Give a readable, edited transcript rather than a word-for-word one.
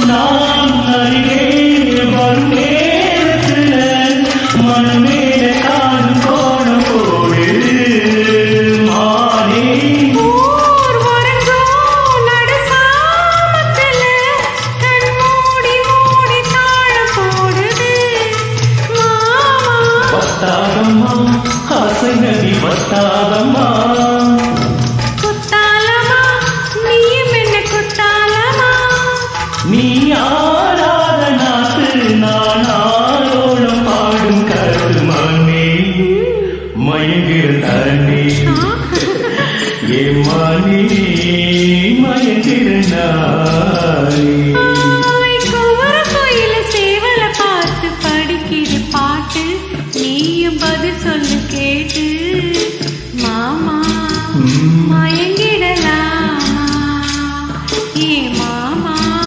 நான் அருகே வரும் நேரத்துல மனமேல காணும் கோணம் போடு மானே. ஊர் உறங்கும் நடுசாமத்துல கண் மூடி மூடி தாழம் போடுது மாமா. வத்தாதம்மா ஆசை நதி வத்தாதம்மா. குத்தாலமா நீயும் என்ன குத்தாலமா. நீ